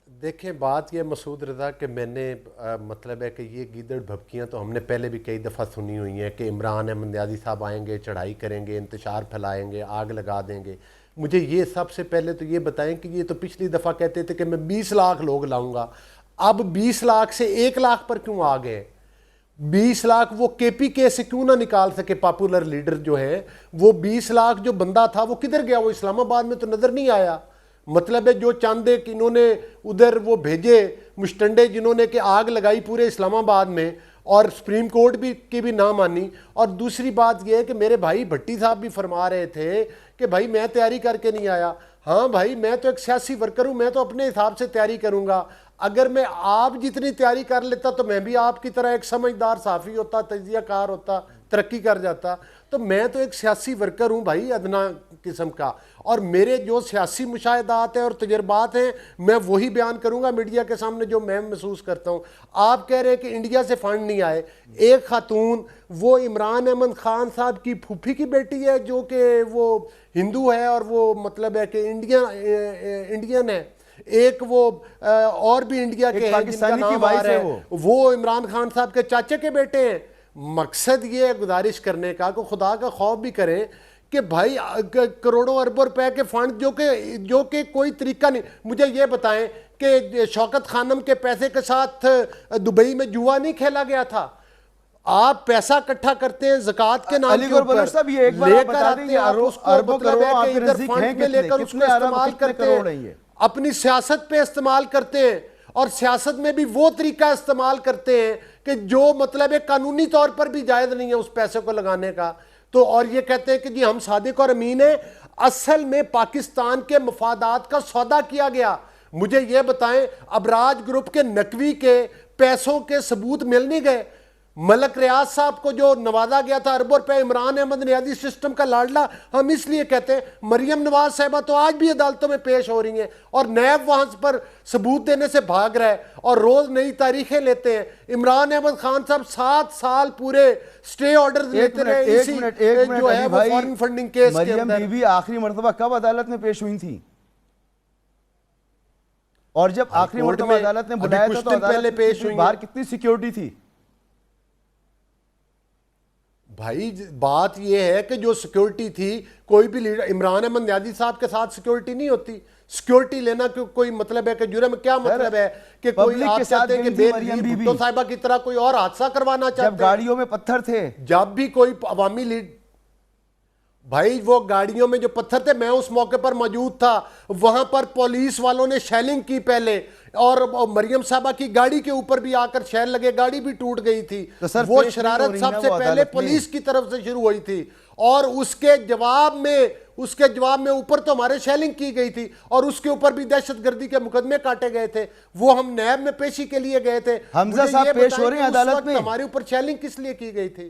دیکھیں بات یہ مسعود رضا کہ میں نے مطلب ہے کہ یہ گیدڑ بھبکیاں تو ہم نے پہلے بھی کئی دفعہ سنی ہوئی ہیں کہ عمران احمد نیازی صاحب آئیں گے، چڑھائی کریں گے، انتشار پھیلائیں گے، آگ لگا دیں گے۔ مجھے یہ سب سے پہلے تو یہ بتائیں کہ یہ تو پچھلی دفعہ کہتے تھے کہ میں 20 لاکھ لوگ لاؤں گا، اب 20 لاکھ سے 1 لاکھ پر کیوں آ گئے؟ 20 لاکھ وہ کے پی کے سے کیوں نہ نکال سکے؟ پاپولر لیڈر جو ہے وہ 20 لاکھ جو بندہ تھا وہ کدھر گیا؟ وہ اسلام آباد میں تو نظر نہیں آیا۔ مطلب ہے جو چند ایک انہوں نے ادھر وہ بھیجے مشٹنڈے جنہوں نے کہ آگ لگائی پورے اسلام آباد میں اور سپریم کورٹ بھی کی بھی نہ مانی۔ اور دوسری بات یہ ہے کہ میرے بھائی بھٹی صاحب بھی فرما رہے تھے کہ بھائی میں تیاری کر کے نہیں آیا۔ ہاں بھائی، میں تو ایک سیاسی ورکر ہوں، میں تو اپنے حساب سے تیاری کروں گا۔ اگر میں آپ جتنی تیاری کر لیتا تو میں بھی آپ کی طرح ایک سمجھدار صحافی ہوتا، تجزیہ کار ہوتا، ترقی کر جاتا۔ تو میں تو ایک سیاسی ورکر ہوں بھائی، ادنا قسم کا، اور میرے جو سیاسی مشاہدات ہیں اور تجربات ہیں میں وہی بیان کروں گا میڈیا کے سامنے جو میں محسوس کرتا ہوں۔ آپ کہہ رہے ہیں کہ انڈیا سے فنڈ نہیں آئے۔ ایک خاتون وہ عمران احمد خان صاحب کی پھوپھی کی بیٹی ہے جو کہ وہ ہندو ہے اور وہ مطلب ہے کہ انڈین ہے، ایک وہ اور بھی انڈیا کے ہیں جن کا نام آ رہا ہے، وہ عمران خان صاحب کے چاچے کے بیٹے ہیں۔ مقصد یہ ہے گزارش کرنے کا کہ خدا کا خوف بھی کریں کہ بھائی کروڑوں اربوں روپے کے فنڈ جو کہ کوئی طریقہ نہیں۔ مجھے یہ بتائیں کہ شوکت خانم کے پیسے کے ساتھ دبئی میں جوا نہیں کھیلا گیا تھا؟ آپ پیسہ اکٹھا کرتے ہیں زکوٰۃ کے نام کے اوپر، لے کر آتے ہیں آپ اس کو، مطلب ہے کہ ادھر فنڈ میں لے کر اس کو استعمال کرتے ہیں، اپنی سیاست پہ استعمال کرتے ہیں، اور سیاست میں بھی وہ طریقہ استعمال کرتے ہیں کہ جو مطلب ہے قانونی طور پر بھی جائز نہیں ہے اس پیسے کو لگانے کا۔ تو اور یہ کہتے ہیں کہ جی ہم صادق اور امین ہیں، اصل میں پاکستان کے مفادات کا سودا کیا گیا۔ مجھے یہ بتائیں ابراج گروپ کے نقوی کے پیسوں کے ثبوت مل نہیں گئے؟ ملک ریاض صاحب کو جو نوازا گیا تھا اربوں روپے، عمران احمد نیازی سسٹم کا لاڈلا ہم اس لیے کہتے ہیں، مریم نواز صاحبہ تو آج بھی عدالتوں میں پیش ہو رہی ہیں اور نیب وہاں پر ثبوت دینے سے بھاگ رہا ہے اور روز نئی تاریخیں لیتے ہیں۔ عمران احمد خان صاحب 7 سال پورے سٹے آرڈر لیتے رہے اسی جو ہے وہ فارن فنڈنگ کیس کے اندر۔ مریم بی بی آخری مرتبہ کب عدالت میں پیش ہوئی تھی؟ اور جب آخری مرتبہ عدالت نے بلایا تھا تو عدالت پیش ہوئی، باہر کتنی سیکیورٹی تھی؟ بھائی بات یہ ہے کہ جو سیکیورٹی تھی، کوئی بھی لیڈر، عمران احمد نیازی صاحب کے ساتھ سیکیورٹی نہیں ہوتی۔ سیکیورٹی لینا کوئی مطلب ہے کہ جرم؟ کیا مطلب ہے کہ کوئی آپ چاہتے ہیں کہ بھٹو صاحبہ کی طرح کوئی اور حادثہ کروانا چاہتے ہیں؟ جب گاڑیوں میں پتھر تھے، جب بھی کوئی عوامی لیڈ بھائی وہ گاڑیوں میں جو پتھر تھے، میں اس موقع پر موجود تھا، وہاں پر پولیس والوں نے شیلنگ کی پہلے، اور مریم صاحبہ کی گاڑی کے اوپر بھی آ کر شیل لگے، گاڑی بھی ٹوٹ گئی تھی. وہ شرارت سب سے پہلے پولیس کی طرف سے شروع ہوئی تھی، اور اس کے جواب میں اوپر تو ہمارے شیلنگ کی گئی تھی، اور اس کے اوپر بھی دہشت گردی کے مقدمے کاٹے گئے تھے. وہ ہم نیب میں پیشی کے لیے گئے تھے. حمزہ صاحب پیش ہو رہے ہیں عدالت میں. ہمارے اوپر شیلنگ کس لیے کی گئی تھی؟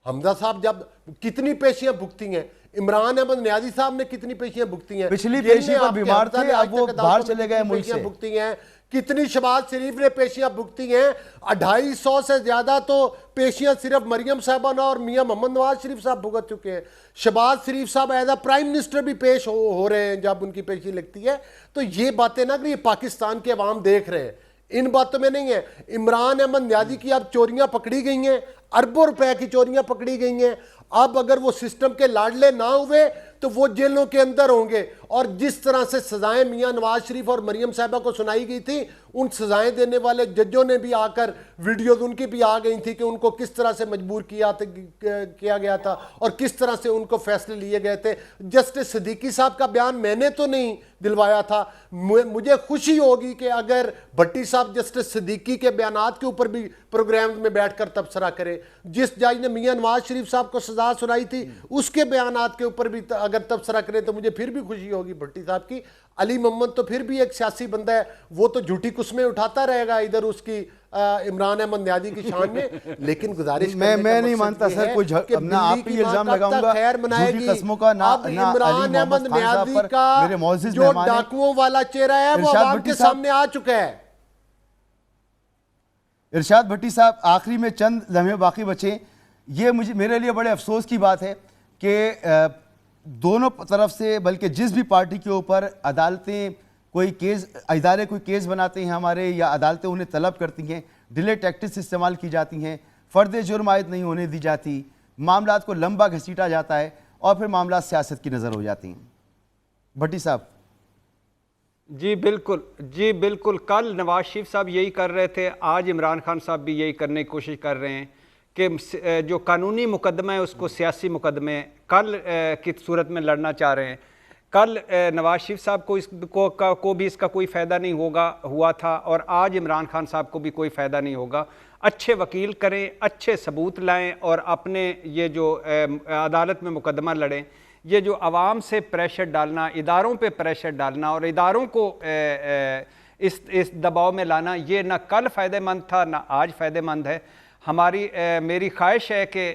حمزہ صاحب جب کتنی پیشیاں بھگتی ہیں، عمران احمد نیازی صاحب نے کتنی پیشیاں بھگتی ہیں، پچھلی پیشی پر بیمار تھے، اب وہ باہر چلے گئے ملک سے. بھگتی ہیں کتنی، شہباز شریف نے پیشیاں بھگتی ہیں 250 سے زیادہ تو پیشیاں صرف مریم صاحبہ اور میاں محمد نواز شریف صاحب بھگت چکے ہیں. شہباز شریف صاحب ایز اے پرائم منسٹر بھی پیش ہو رہے ہیں جب ان کی پیشی لگتی ہے. تو یہ باتیں نا کہ یہ پاکستان کے عوام دیکھ رہے ہیں، ان باتوں میں نہیں ہے. عمران احمد نیازی کی اب چوریاں پکڑی گئی ہیں، اربوں روپے کی چوریاں پکڑی گئی ہیں. اب اگر وہ سسٹم کے لاڈلے نہ ہوئے تو وہ جیلوں کے اندر ہوں گے. اور جس طرح سے سزائیں میاں نواز شریف اور مریم صاحبہ کو سنائی گئی تھی، ان سزائیں دینے والے ججوں نے بھی آ کر ویڈیوز ان کی بھی آ گئی تھی کہ ان کو کس طرح سے مجبور کیا گیا تھا اور کس طرح سے ان کو فیصلے لیے گئے تھے. جسٹس صدیقی صاحب کا بیان میں نے تو نہیں دلوایا تھا. مجھے خوشی ہوگی کہ اگر بھٹی صاحب جسٹس صدیقی کے بیانات کے اوپر بھی پروگرام میں بیٹھ کر تبصرہ کرے. جس جج نے میاں نواز شریف صاحب کو سزا سنائی تھی اس کے بیانات کے اوپر بھی اگر تبصرہ کرے تو مجھے پھر بھی خوشی ہوگی بھٹی صاحب کی. علی محمد تو پھر بھی ایک سیاسی بندہ ہے، وہ تو جھوٹی قسمیں اٹھاتا رہے گا ادھر اس کی عمران احمد نیازی کی شان میں. لیکن گزارش میں نہیں مانتا سر کوئی آپ پہ یہ الزام لگاؤں گا جھوٹی قسموں کا، نہ عمران احمد نیازی کا جو ڈاکوؤں والا چہرہ ہے وہ عوام کے سامنے آ چکا ہے. ارشاد بھٹی صاحب، آخری میں چند لمحے باقی بچے. یہ میرے لیے بڑے افسوس کی بات ہے کہ دونوں طرف سے، بلکہ جس بھی پارٹی کے اوپر عدالتیں ادارے کوئی کیس بناتے ہیں ہمارے، یا عدالتیں انہیں طلب کرتی ہیں، ڈیلے ٹیکٹکس استعمال کی جاتی ہیں، فرد جرم عائد نہیں ہونے دی جاتی، معاملات کو لمبا گھسیٹا جاتا ہے، اور پھر معاملات سیاست کی نظر ہو جاتی ہیں. بھٹی صاحب. جی بالکل کل نواز شریف صاحب یہی کر رہے تھے، آج عمران خان صاحب بھی یہی کرنے کی کوشش کر رہے ہیں کہ جو قانونی مقدمہ ہے اس کو سیاسی مقدمے کل کی صورت میں لڑنا چاہ رہے ہیں. کل نواز شریف صاحب کو بھی اس کا کوئی فائدہ نہیں ہوا تھا، اور آج عمران خان صاحب کو بھی کوئی فائدہ نہیں ہوگا. اچھے وکیل کریں، اچھے ثبوت لائیں، اور اپنے یہ جو عدالت میں مقدمہ لڑیں. یہ جو عوام سے پریشر ڈالنا، اداروں پہ پریشر ڈالنا اور اداروں کو اس دباؤ میں لانا، یہ نہ کل فائدہ مند تھا نہ آج فائدہ مند ہے. میری خواہش ہے کہ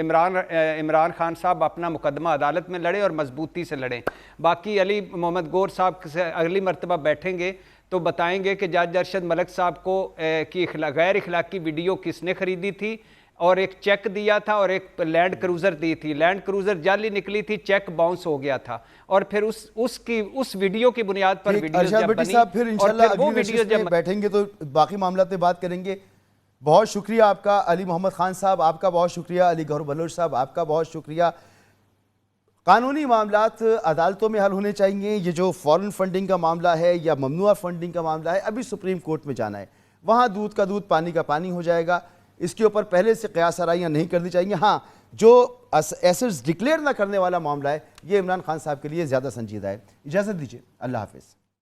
عمران خان صاحب اپنا مقدمہ عدالت میں لڑیں اور مضبوطی سے لڑیں. باقی علی محمد گور صاحب سے اگلی مرتبہ بیٹھیں گے تو بتائیں گے کہ جج ارشد ملک صاحب کو کی غیر اخلاقی ویڈیو کس نے خریدی تھی، اور ایک چیک دیا تھا اور ایک لینڈ کروزر دی تھی. لینڈ کروزر جعلی نکلی تھی، چیک باؤنس ہو گیا تھا، اور پھر اس ویڈیو کی بنیاد پر ویڈیو جب بنی، پھر انشاءاللہ اگلی نشست میں بیٹھیں گے تو باقی معاملات پہ بات کریں گے. بہت شکریہ آپ کا علی محمد خان صاحب، آپ کا بہت شکریہ علی گوہر بلوچ صاحب، آپ کا بہت شکریہ. قانونی معاملات عدالتوں میں حل ہونے چاہیے. یہ جو فورن فنڈنگ کا معاملہ ہے یا ممنوعہ فنڈنگ کا معاملہ ہے، ابھی سپریم کورٹ میں جانا ہے، وہاں دودھ کا دودھ پانی کا پانی ہو جائے گا. اس کے اوپر پہلے سے قیاس آرائیاں نہیں کرنی چاہیے. ہاں، جو ایسٹس ڈکلیئر نہ کرنے والا معاملہ ہے، یہ عمران خان صاحب کے لیے زیادہ سنجیدہ ہے. اجازت دیجیے، اللہ حافظ.